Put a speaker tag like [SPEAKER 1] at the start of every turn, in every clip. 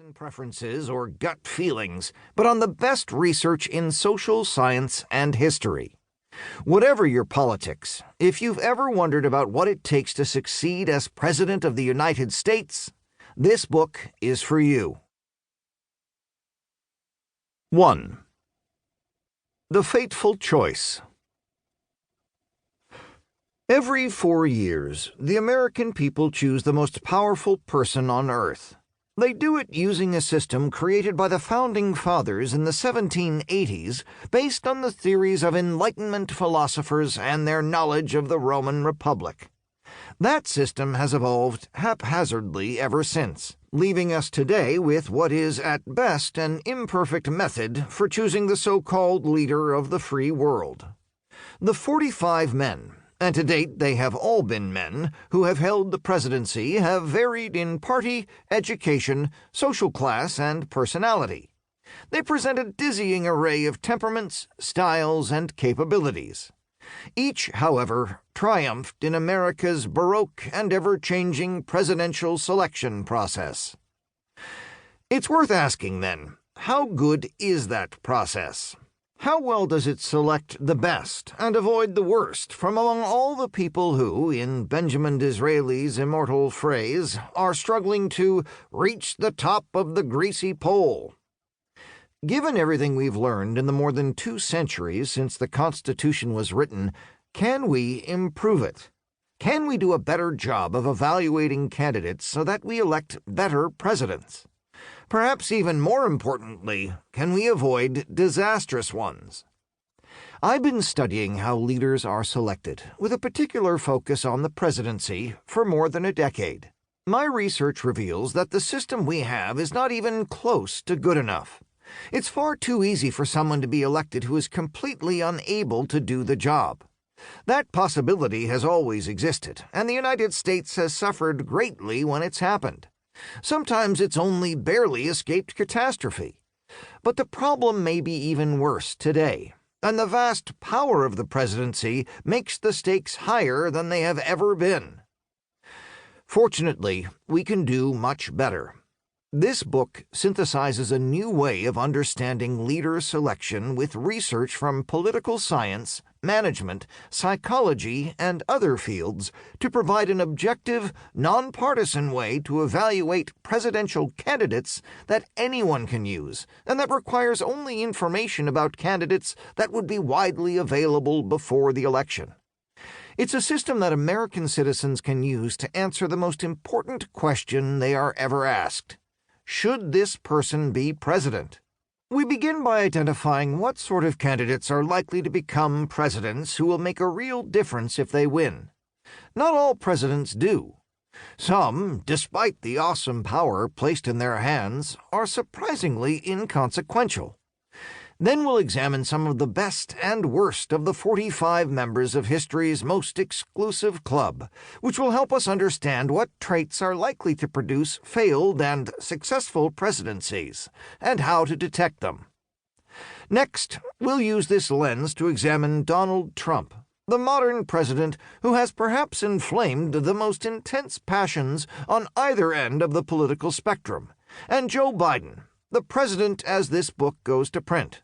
[SPEAKER 1] partisan preferences or gut feelings, but on the best research in social science and history. Whatever your politics, if you've ever wondered about what it takes to succeed as President of the United States, this book is for you. 1. The Fateful Choice. Every 4 years, the American people choose the most powerful person on earth. They do it using a system created by the Founding Fathers in the 1780s based on the theories of Enlightenment philosophers and their knowledge of the Roman Republic. That system has evolved haphazardly ever since, leaving us today with what is at best an imperfect method for choosing the so-called leader of the free world. The 45 men, and to date they have all been men, who have held the presidency have varied in party, education, social class, and personality. They present a dizzying array of temperaments, styles, and capabilities. Each, however, triumphed in America's baroque and ever-changing presidential selection process. It's worth asking, then, how good is that process? How well does it select the best and avoid the worst from among all the people who, in Benjamin Disraeli's immortal phrase, are struggling to reach the top of the greasy pole? Given everything we've learned in the more than 2 centuries since the Constitution was written, can we improve it? Can we do a better job of evaluating candidates so that we elect better presidents? Perhaps even more importantly, can we avoid disastrous ones? I've been studying how leaders are selected, with a particular focus on the presidency, for more than a decade. My research reveals that the system we have is not even close to good enough. It's far too easy for someone to be elected who is completely unable to do the job. That possibility has always existed, and the United States has suffered greatly when it's happened. Sometimes it's only barely escaped catastrophe. But the problem may be even worse today, and the vast power of the presidency makes the stakes higher than they have ever been. Fortunately, we can do much better. This book synthesizes a new way of understanding leader selection with research from political science, management, psychology, and other fields to provide an objective, non-partisan way to evaluate presidential candidates that anyone can use, and that requires only information about candidates that would be widely available before the election. It's a system that American citizens can use to answer the most important question they are ever asked. Should this person be president? We begin by identifying what sort of candidates are likely to become presidents who will make a real difference if they win. Not all presidents do. Some, despite the awesome power placed in their hands, are surprisingly inconsequential. Then we'll examine some of the best and worst of the 45 members of history's most exclusive club, which will help us understand what traits are likely to produce failed and successful presidencies, and how to detect them. Next, we'll use this lens to examine Donald Trump, the modern president who has perhaps inflamed the most intense passions on either end of the political spectrum, and Joe Biden, the president as this book goes to print.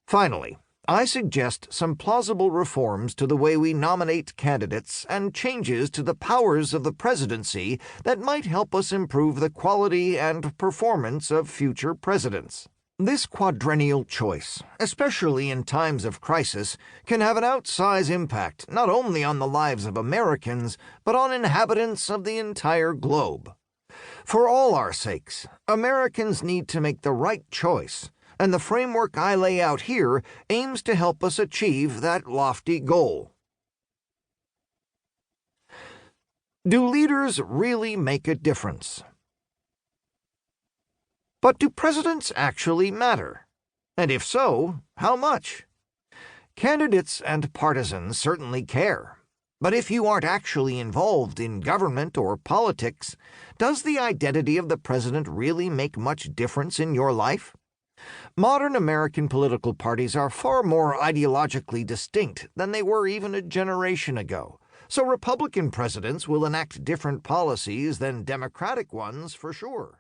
[SPEAKER 1] Finally, I suggest some plausible reforms to the way we nominate candidates and changes to the powers of the presidency that might help us improve the quality and performance of future presidents. This quadrennial choice, especially in times of crisis, can have an outsized impact not only on the lives of Americans, but on inhabitants of the entire globe. For all our sakes, Americans need to make the right choice, and the framework I lay out here aims to help us achieve that lofty goal. Do leaders really make a difference? But do presidents actually matter? And if so, how much? Candidates and partisans certainly care. But if you aren't actually involved in government or politics, does the identity of the president really make much difference in your life? Modern American political parties are far more ideologically distinct than they were even a generation ago, so Republican presidents will enact different policies than Democratic ones for sure.